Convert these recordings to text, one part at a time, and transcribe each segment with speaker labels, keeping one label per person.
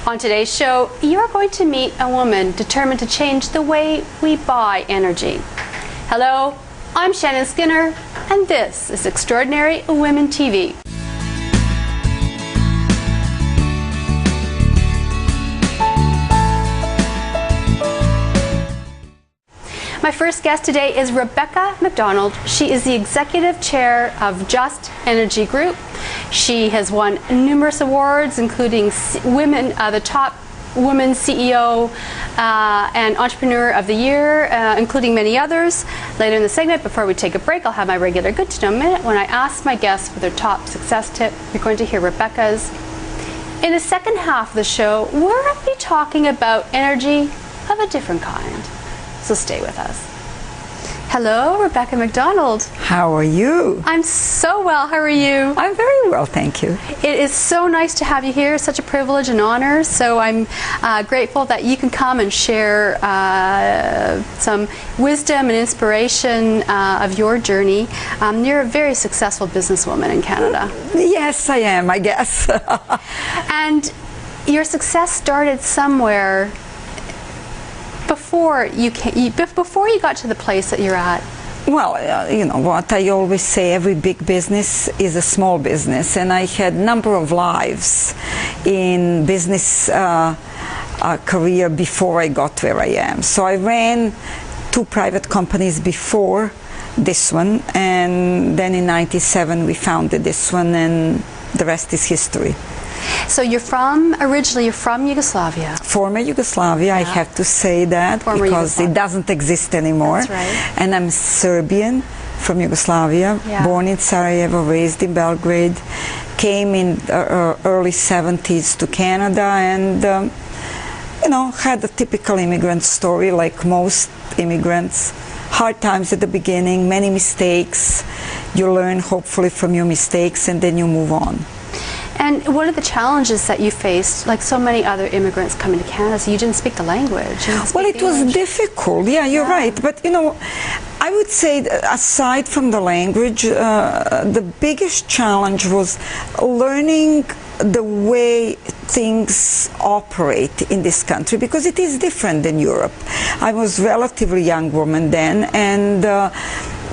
Speaker 1: On today's show, you're going to meet a woman determined to change the way we buy energy. Hello, I'm Shannon Skinner, and this is Extraordinary Women TV. My first guest today is Rebecca MacDonald. She is the Executive Chair of Just Energy Group. She has won numerous awards, including the top Women CEO and Entrepreneur of the Year, including many others. Later in the segment, before we take a break, I'll have my regular Good to Know Minute. When I ask my guests for their top success tip, you're going to hear Rebecca's. In the second half of the show, we're going to be talking about energy of a different kind. So stay with us. Hello, Rebecca MacDonald.
Speaker 2: How are you?
Speaker 1: I'm so well. How are you?
Speaker 2: I'm very well, thank you.
Speaker 1: It is so nice to have you here. Such a privilege and honor. So I'm grateful that you can come and share some wisdom and inspiration of your journey. You're a very successful businesswoman in Canada.
Speaker 2: Yes, I am, I guess.
Speaker 1: And your success started somewhere before you got to the place that you're at.
Speaker 2: Well, you know what I always say, every big business is a small business, and I had a number of lives in business career before I got where I am. So I ran 2 private companies before this one, and then in '97 we founded this one, and the rest is history.
Speaker 1: So originally you're from Yugoslavia.
Speaker 2: Former Yugoslavia, yeah. I have to say that because it doesn't exist anymore.
Speaker 1: That's right.
Speaker 2: And I'm Serbian from Yugoslavia, yeah. Born in Sarajevo, raised in Belgrade, came in early 70s to Canada, and you know, had a typical immigrant story like most immigrants. Hard times at the beginning, many mistakes. You learn hopefully from your mistakes, and then you move on.
Speaker 1: And what are the challenges that you faced, like so many other immigrants coming to Canada? So you didn't speak the language.
Speaker 2: Well, it was difficult. Yeah, you're right. But, you know, I would say, aside from the language, the biggest challenge was learning the way things operate in this country, because it is different than Europe. I was a relatively young woman then, and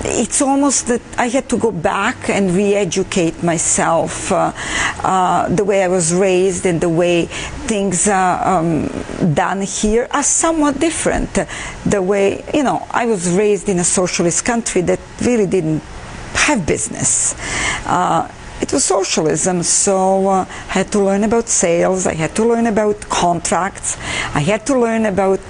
Speaker 2: it's almost that I had to go back and re-educate myself. The way I was raised and the way things are done here are somewhat different. The way, you know, I was raised in a socialist country that really didn't have business. It was socialism, so I had to learn about sales, I had to learn about contracts, I had to learn about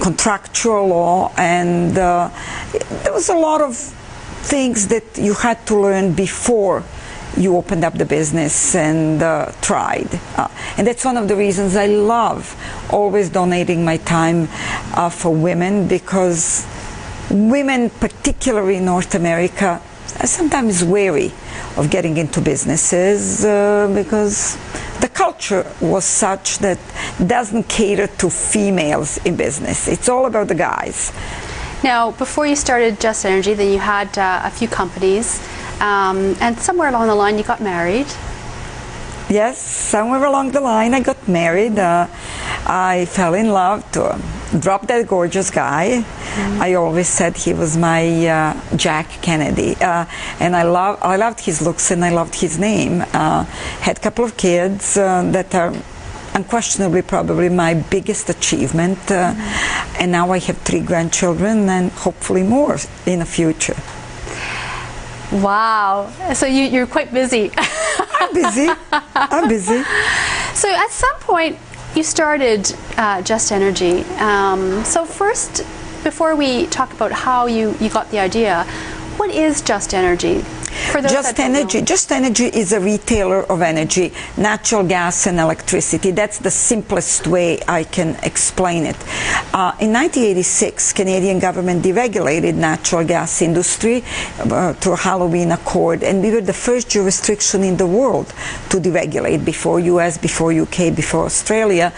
Speaker 2: contractual law, and there was a lot of things that you had to learn before you opened up the business and tried. And that's one of the reasons I love always donating my time for women, because women, particularly in North America, are sometimes wary of getting into businesses because the culture was such that doesn't cater to females in business. It's all about the guys.
Speaker 1: Now, before you started Just Energy, then you had a few companies, and somewhere along the line you got married.
Speaker 2: Yes, somewhere along the line I got married. I fell in love to a drop-dead gorgeous guy. Mm-hmm. I always said he was my Jack Kennedy, and I loved his looks and I loved his name. Had a couple of kids that are unquestionably probably my biggest achievement, and now I have 3 grandchildren and hopefully more in the future.
Speaker 1: Wow, so you're quite busy.
Speaker 2: I'm busy. I'm busy.
Speaker 1: So at some point you started Just Energy. So first, before we talk about how you got the idea, what is Just Energy?
Speaker 2: Just Energy is a retailer of energy, natural gas and electricity. That's the simplest way I can explain it. In 1986, Canadian government deregulated natural gas industry through a Halloween Accord, and we were the first jurisdiction in the world to deregulate, before US, before UK, before Australia.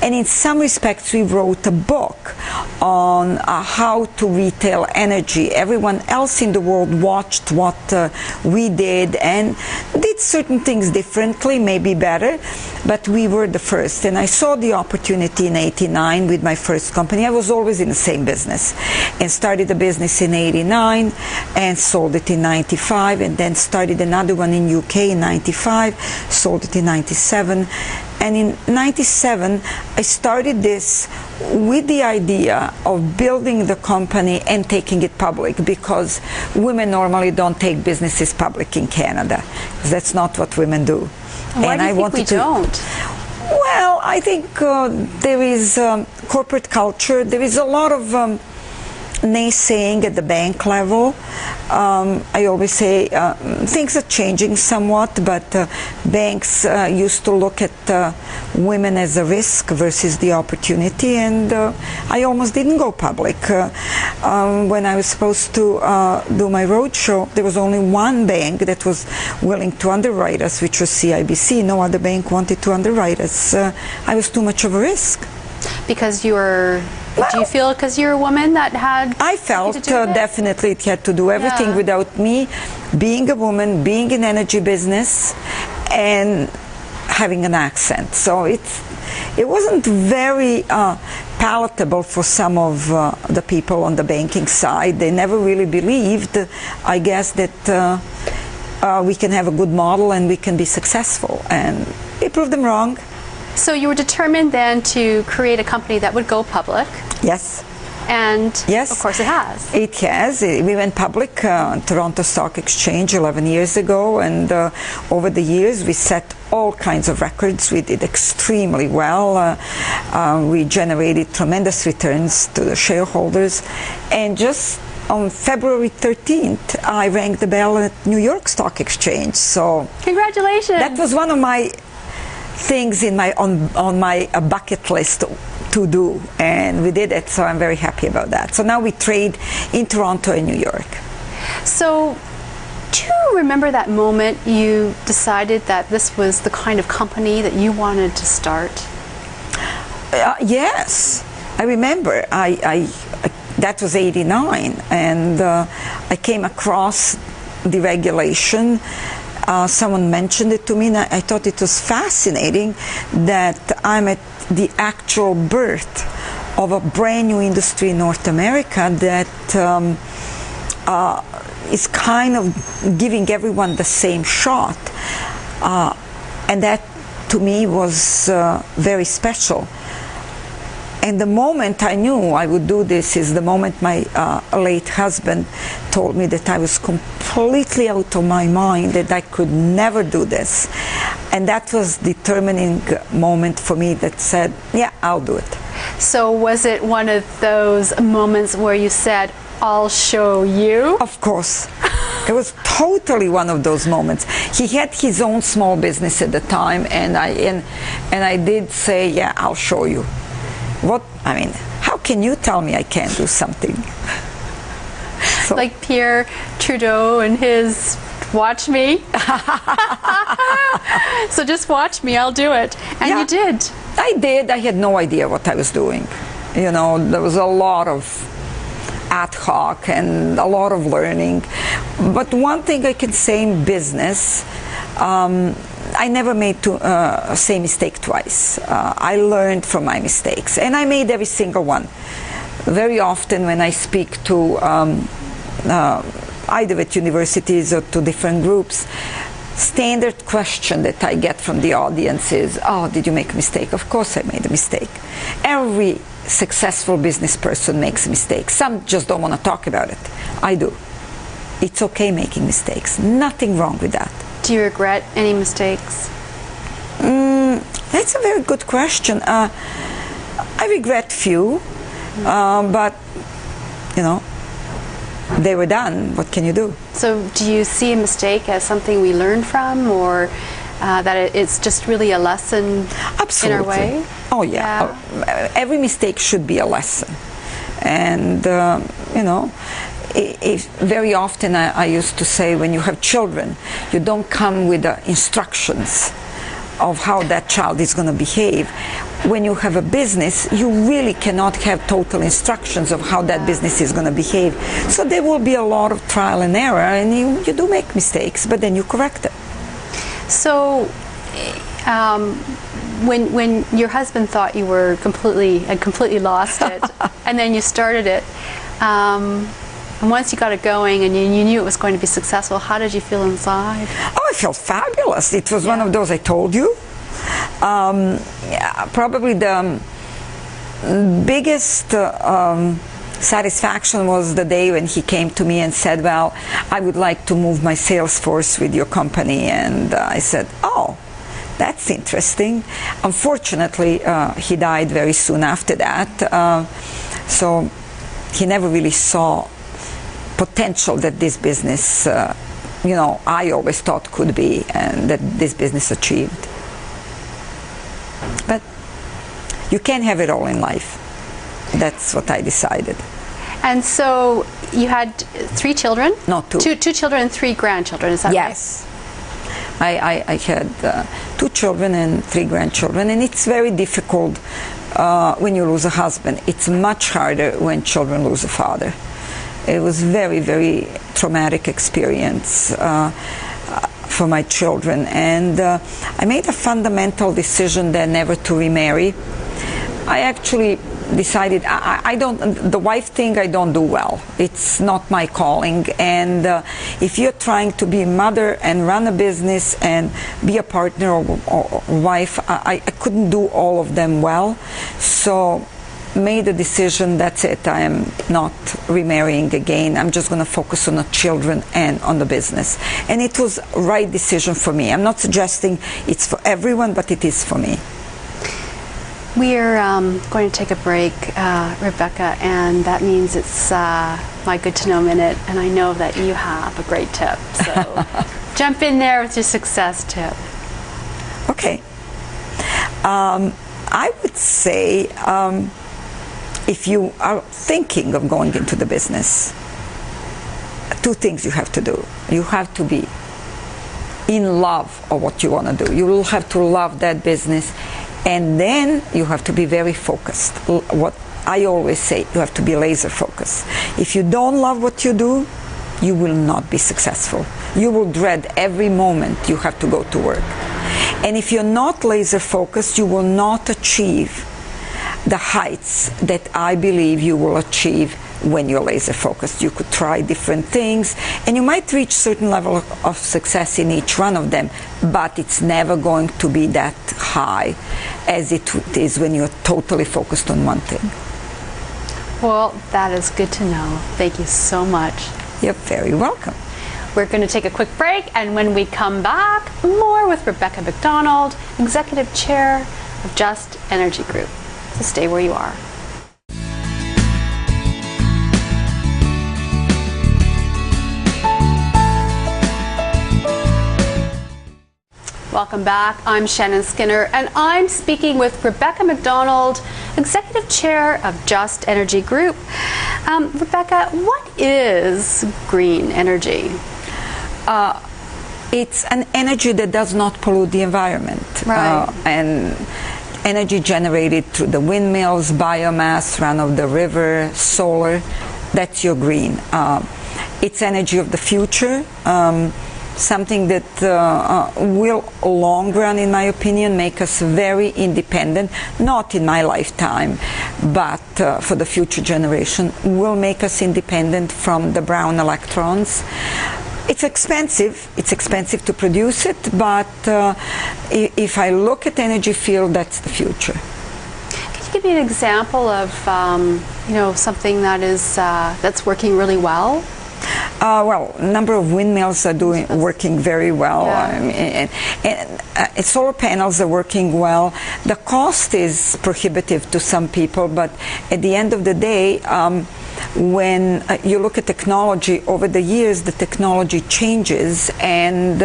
Speaker 2: And in some respects, we wrote a book on how to retail energy. Everyone else in the the world watched what we did and did certain things differently, maybe better, but we were the first. And I saw the opportunity in '89 with my first company. I was always in the same business, and started a business in '89 and sold it in '95, and then started another one in UK in '95, sold it in '97. And in '97, I started this with the idea of building the company and taking it public, because women normally don't take businesses public in Canada. That's not what women do.
Speaker 1: Why
Speaker 2: and
Speaker 1: do you think we don't?
Speaker 2: Well, I think there is corporate culture. There is a lot of naysaying at the bank level. I always say things are changing somewhat, but banks used to look at women as a risk versus the opportunity, and I almost didn't go public. When I was supposed to do my roadshow, there was only one bank that was willing to underwrite us, which was CIBC. No other bank wanted to underwrite us. I was too much of a risk.
Speaker 1: Because you were, do you feel because you're a woman that had...
Speaker 2: I felt definitely it had to do everything without me being a woman, being in energy business, and having an accent. So it wasn't very palatable for some of the people on the banking side. They never really believed, I guess, that we can have a good model and we can be successful. And it proved them wrong.
Speaker 1: So you were determined then to create a company that would go public.
Speaker 2: Yes.
Speaker 1: And
Speaker 2: yes,
Speaker 1: of course it has.
Speaker 2: It has. We went public on Toronto Stock Exchange 11 years ago, and over the years we set all kinds of records. We did extremely well. We generated tremendous returns to the shareholders, and just on February 13th, I rang the bell at New York Stock Exchange. So
Speaker 1: congratulations!
Speaker 2: That was one of my things in my on my bucket list to do, and we did it, so I'm very happy about that. So now we trade in Toronto and New York. So
Speaker 1: do you remember that moment you decided that this was the kind of company that you wanted to start?
Speaker 2: Yes, I remember. That was '89, and I came across deregulation. Someone mentioned it to me, and I thought it was fascinating that I'm at the actual birth of a brand new industry in North America that is kind of giving everyone the same shot. And that, to me, was very special. And the moment I knew I would do this is the moment my late husband told me that I was completely out of my mind, that I could never do this. And that was the determining moment for me that said, yeah, I'll do it.
Speaker 1: So was it one of those moments where you said, I'll show you?
Speaker 2: Of course. It was totally one of those moments. He had his own small business at the time, and I did say, yeah, I'll show you. What, I mean, how can you tell me I can't do something? So.
Speaker 1: Like Pierre Trudeau and his, watch me. So just watch me, I'll do it. And you did.
Speaker 2: I did. I had no idea what I was doing. You know, there was a lot of ad hoc and a lot of learning. But one thing I can say in business, I never made the same mistake twice. I learned from my mistakes, and I made every single one. Very often when I speak to either at universities or to different groups, standard question that I get from the audience is, oh, did you make a mistake? Of course I made a mistake. Every successful business person makes a mistake. Some just don't want to talk about it. I do. It's okay making mistakes. Nothing wrong with that.
Speaker 1: Do you regret any mistakes?
Speaker 2: That's a very good question. I regret few, but you know, they were done. What can you do? So
Speaker 1: do you see a mistake as something we learn from, or that it's just really a lesson in our way?
Speaker 2: Oh yeah. Every mistake should be a lesson. And you know, very often I used to say, when you have children, you don't come with the instructions of how that child is going to behave. when you have a business, you really cannot have total instructions of how that business is going to behave. So there will be a lot of trial and error, and you do make mistakes, but then you correct it.
Speaker 1: So, when your husband thought you were had completely lost it, and then you started it, and once you got it going and you knew it was going to be successful, how did you feel inside?
Speaker 2: Oh, I felt fabulous. It was one of those I told you. Probably the biggest satisfaction was the day when he came to me and said, well, I would like to move my sales force with your company. And I said, oh, that's interesting. Unfortunately, he died very soon after that. So he never really saw potential that this business, I always thought could be, and that this business achieved. But you can't have it all in life. That's what I decided.
Speaker 1: And so you had 3 children?
Speaker 2: No, 2.
Speaker 1: 2 children and 3 grandchildren, is that right?
Speaker 2: Yes. I had 2 children and 3 grandchildren, and it's very difficult when you lose a husband. It's much harder when children lose a father. It was very, very traumatic experience for my children, and I made a fundamental decision then never to remarry. I actually decided the wife thing I don't do well. It's not my calling, and if you're trying to be a mother and run a business and be a partner or wife, I couldn't do all of them well. So made a decision, that's it, I am not remarrying again. I'm just going to focus on the children and on the business. And it was a right decision for me. I'm not suggesting it's for everyone, but it is for me.
Speaker 1: We're going to take a break, Rebecca, and that means it's my Good to Know Minute, and I know that you have a great tip. So jump in there with your success tip.
Speaker 2: Okay. I would say if you are thinking of going into the business, 2 things you have to do. You have to be in love of what you want to do. You will have to love that business, and then you have to be very focused. What I always say, you have to be laser focused. If you don't love what you do, you will not be successful. You will dread every moment you have to go to work. And if you're not laser focused, you will not achieve the heights that I believe you will achieve when you're laser focused. You could try different things, and you might reach certain level of success in each one of them, but it's never going to be that high as it is when you're totally focused on one thing.
Speaker 1: Well, that is good to know. Thank you so much.
Speaker 2: You're very welcome.
Speaker 1: We're going to take a quick break, and when we come back, more with Rebecca MacDonald, Executive Chair of Just Energy Group. So stay where you are. Welcome back. I'm Shannon Skinner, and I'm speaking with Rebecca MacDonald, Executive Chair of Just Energy Group. Rebecca, what is green energy?
Speaker 2: It's an energy that does not pollute the environment.
Speaker 1: Right.
Speaker 2: And energy generated through the windmills, biomass, run of the river, solar, that's your green. It's energy of the future. Something that will, long run, in my opinion, make us very independent, not in my lifetime, but for the future generation, will make us independent from the brown electrons. It's expensive to produce it, but if I look at energy field, that's the future.
Speaker 1: Can you give me an example of something that is that's working really well?
Speaker 2: Well, a number of windmills are working very well.
Speaker 1: Yeah.
Speaker 2: And solar panels are working well. The cost is prohibitive to some people, but at the end of the day, when you look at technology over the years, the technology changes and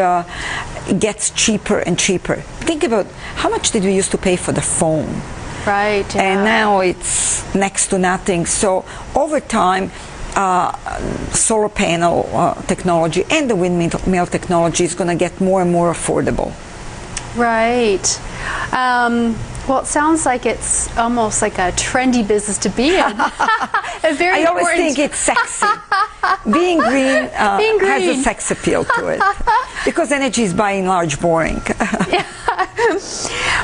Speaker 2: gets cheaper and cheaper. Think about how much did we used to pay for the phone?
Speaker 1: Right. Yeah.
Speaker 2: And now it's next to nothing. So over time, solar panel technology and the windmill technology is going to get more and more affordable.
Speaker 1: Right. Well, it sounds like it's almost like a trendy business to be in.
Speaker 2: I always think it's sexy. Being green, has a sex appeal to it. Because energy is by and large boring.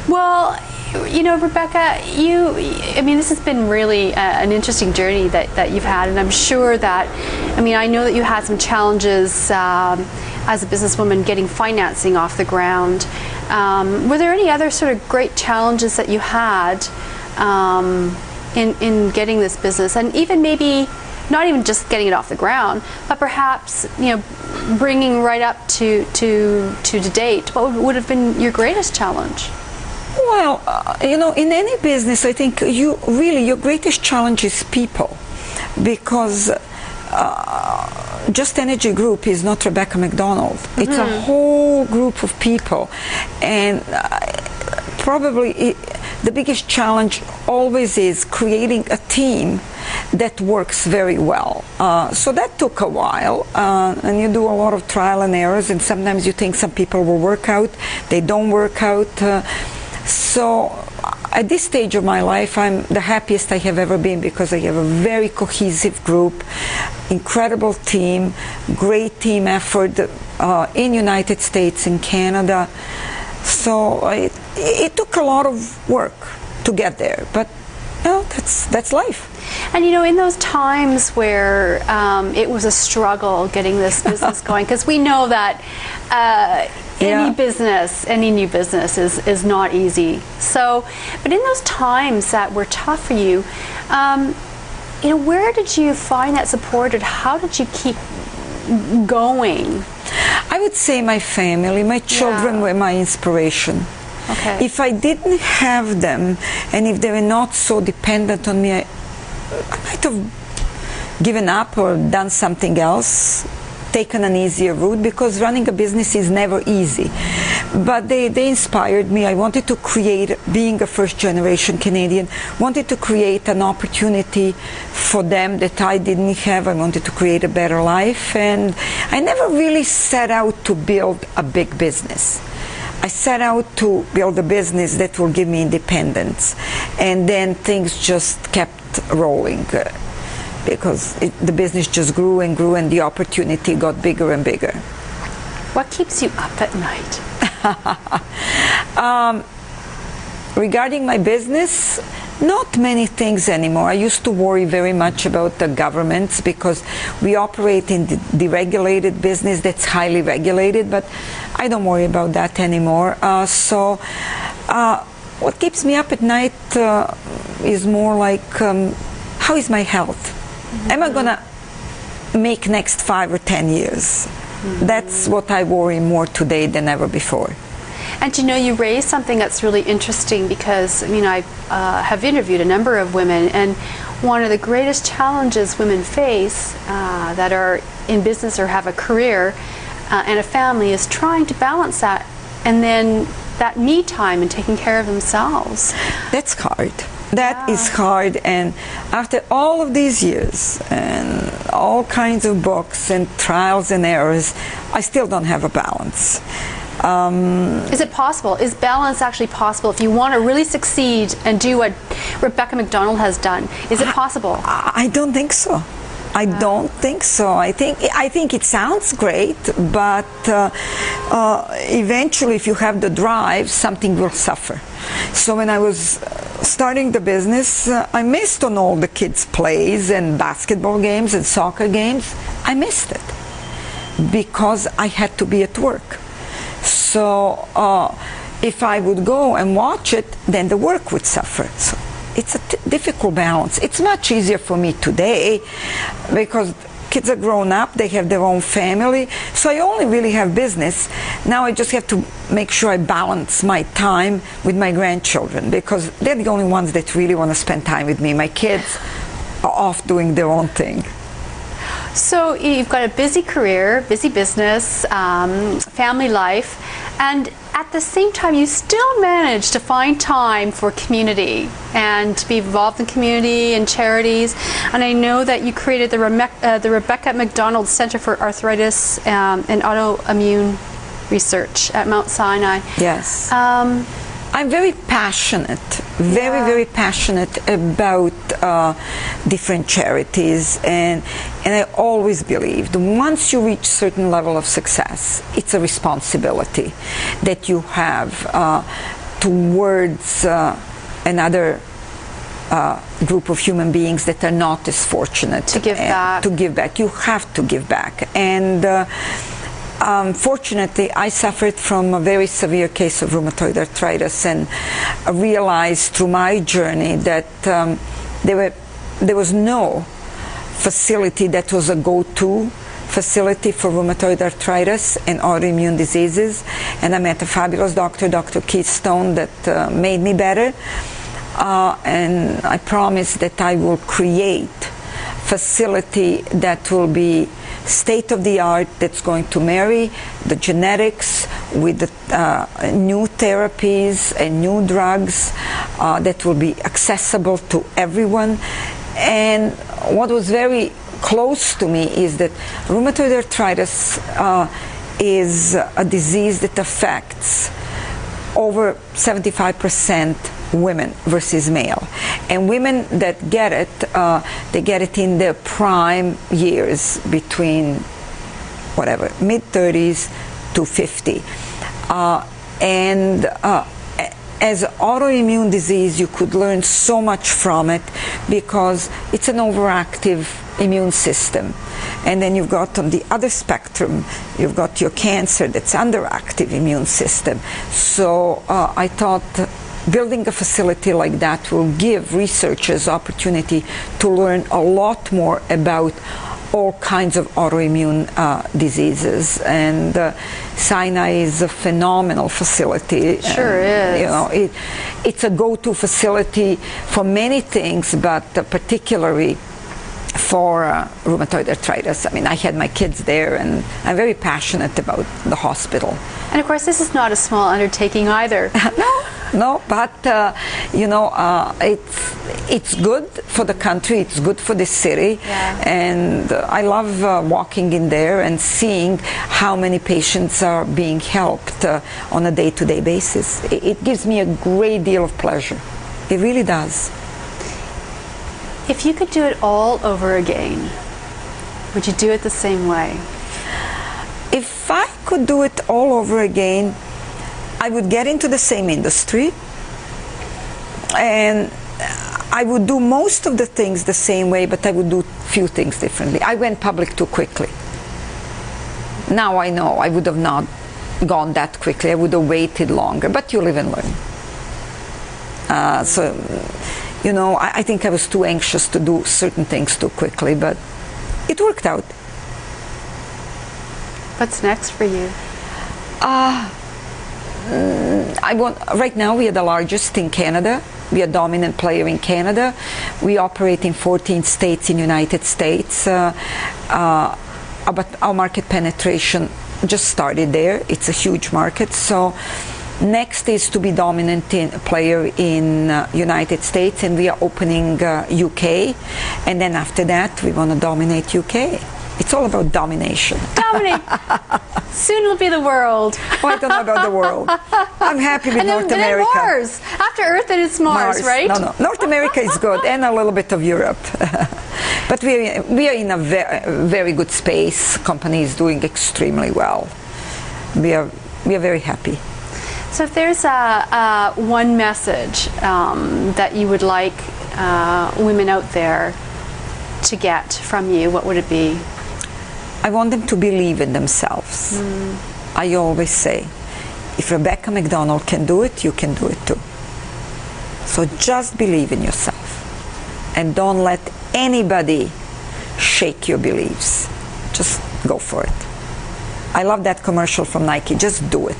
Speaker 1: Well, you know, Rebecca, I mean, this has been really an interesting journey that you've had, and I'm sure that, I mean, I know that you had some challenges as a businesswoman getting financing off the ground. Were there any other sort of great challenges that you had in getting this business, and even maybe not even just getting it off the ground, but perhaps, you know, bringing right up to date? What would have been your greatest challenge?
Speaker 2: Well, you know, in any business, I think your greatest challenge is people, because Just Energy Group is not Rebecca MacDonald. Mm-hmm. It's a whole group of people, and probably the biggest challenge always is creating a team that works very well. So that took a while, and you do a lot of trial and errors, and sometimes you think some people will work out, they don't work out. So at this stage of my life, I'm the happiest I have ever been, because I have a very cohesive group, incredible team, great team effort in United States and Canada. So it took a lot of work to get there, but you know, that's life.
Speaker 1: And you know, in those times where it was a struggle getting this business going, because we know that any new business is not easy. So, but in those times that were tough for you, you know, where did you find that support, and how did you keep going?
Speaker 2: I would say my family, my children were my inspiration.
Speaker 1: Okay.
Speaker 2: If I didn't have them, and if they were not so dependent on me, I might have given up or done something else, taken an easier route, because running a business is never easy. But they inspired me. I wanted to create, being a first-generation Canadian, wanted to create an opportunity for them that I didn't have. I wanted to create a better life, and I never really set out to build a big business. I set out to build a business that will give me independence, and then things just kept rolling, because the business just grew and grew, and the opportunity got bigger and bigger.
Speaker 1: What keeps you up at night?
Speaker 2: Regarding my business, not many things anymore. I used to worry very much about the governments, because we operate in the deregulated business that's highly regulated, but I don't worry about that anymore. So what keeps me up at night is more like, how is my health? Mm-hmm. Am I gonna make next 5 or 10 years? Mm-hmm. That's what I worry more today than ever before.
Speaker 1: And you know, you raised something that's really interesting, because I mean, I have interviewed a number of women, and one of the greatest challenges women face that are in business or have a career and a family is trying to balance that, and then that me time and taking care of themselves.
Speaker 2: That's hard. That is hard, and after all of these years and all kinds of books and trials and errors, I still don't have a balance.
Speaker 1: Is it possible? Is balance actually possible? If you want to really succeed and do what Rebecca MacDonald has done, is it possible?
Speaker 2: I don't think so. I don't think so. I think it sounds great, but eventually, if you have the drive, something will suffer. So when I was starting the business, I missed on all the kids' plays and basketball games and soccer games. I missed it because I had to be at work. So if I would go and watch it, then the work would suffer. So it's a difficult balance. It's much easier for me today because kids are grown up, they have their own family, so I only really have business. Now I just have to make sure I balance my time with my grandchildren, because they're the only ones that really want to spend time with me. My kids are off doing their own thing.
Speaker 1: So you've got a busy career, busy business, family life, and at the same time you still manage to find time for community and to be involved in community and charities. And I know that you created the Rebecca MacDonald Center for Arthritis and Autoimmune Research at Mount Sinai.
Speaker 2: Yes. I'm very passionate, very passionate about different charities, and I always believed once you reach certain level of success, it's a responsibility that you have towards another group of human beings that are not as fortunate.
Speaker 1: To give back.
Speaker 2: To give back. You have to give back. And fortunately, I suffered from a very severe case of rheumatoid arthritis, and I realized through my journey that there was no facility that was a go-to facility for rheumatoid arthritis and autoimmune diseases. And I met a fabulous doctor, Dr. Keith Stone, that made me better. And I promise that I will create facility that will be state-of-the-art, that's going to marry the genetics with the new therapies and new drugs that will be accessible to everyone. And what was very close to me is that rheumatoid arthritis is a disease that affects over 75% women versus male. And women that get it, they get it in their prime years, between whatever, mid-30s to 50. As autoimmune disease, you could learn so much from it because it's an overactive immune system. And then you've got on the other spectrum, you've got your cancer that's underactive immune system. So I thought building a facility like that will give researchers opportunity to learn a lot more about all kinds of autoimmune diseases. And Sinai is a phenomenal facility.
Speaker 1: Sure is.
Speaker 2: You know, it's a go-to facility for many things, but particularly for rheumatoid arthritis. I mean, I had my kids there, and I'm very passionate about the hospital.
Speaker 1: And of course, this is not a small undertaking either.
Speaker 2: No, but you know, it's good for the country, it's good for the city, and I love walking in there and seeing how many patients are being helped on a day-to-day basis. It gives me a great deal of pleasure. It really does.
Speaker 1: If you could do it all over again, would you do it the same way?
Speaker 2: If I could do it all over again, I would get into the same industry, and I would do most of the things the same way, but I would do few things differently. I went public too quickly. Now I know I would have not gone that quickly. I would have waited longer, but you live and learn. So, you know, I think I was too anxious to do certain things too quickly, but it worked out.
Speaker 1: What's next for you?
Speaker 2: Right now we are the largest in Canada. We are a dominant player in Canada. We operate in 14 states in the United States. But our market penetration just started there. It's a huge market. So next is to be dominant player in United States, and we are opening UK. And then after that, we want to dominate UK. It's all about domination.
Speaker 1: Dominate. Soon it'll be the world.
Speaker 2: Oh, I don't know about the world. I'm happy with North America.
Speaker 1: And Mars. After Earth, then it's Mars, right?
Speaker 2: No. North America is good, and a little bit of Europe. But we are in a very good space. Company is doing extremely well. We are very happy.
Speaker 1: So if there's one message that you would like women out there to get from you, what would it be?
Speaker 2: I want them to believe in themselves. I always say, if Rebecca MacDonald can do it, you can do it too. So just believe in yourself, and don't let anybody shake your beliefs. Just go for it. I love that commercial from Nike. Just do it.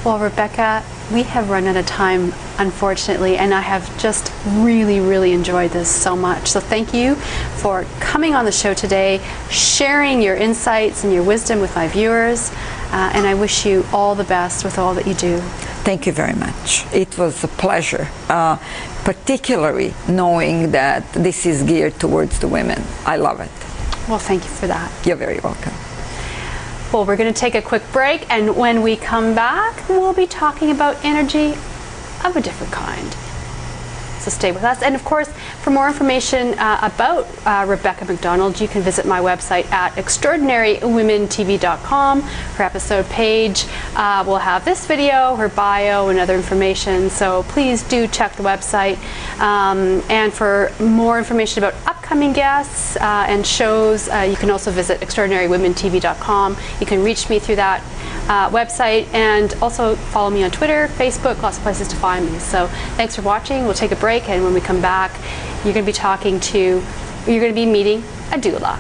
Speaker 1: Well, Rebecca, we have run out of time, unfortunately, and I have just really enjoyed this so much. So thank you for coming on the show today, sharing your insights and your wisdom with my viewers, and I wish you all the best with all that you do.
Speaker 2: Thank you very much. It was a pleasure, particularly knowing that this is geared towards the women. I love it.
Speaker 1: Well, thank you for that.
Speaker 2: You're very welcome.
Speaker 1: Well, we're going to take a quick break, and when we come back, we'll be talking about energy of a different kind. So stay with us. And of course, for more information about Rebecca MacDonald, you can visit my website at extraordinarywomentv.com. Her episode page will have this video, her bio, and other information. So please do check the website. And for more information about upcoming guests and shows, you can also visit extraordinarywomentv.com. You can reach me through that website, and also follow me on Twitter, Facebook, lots of places to find me. So thanks for watching. We'll take a break, and when we come back, you're going to be meeting a doula.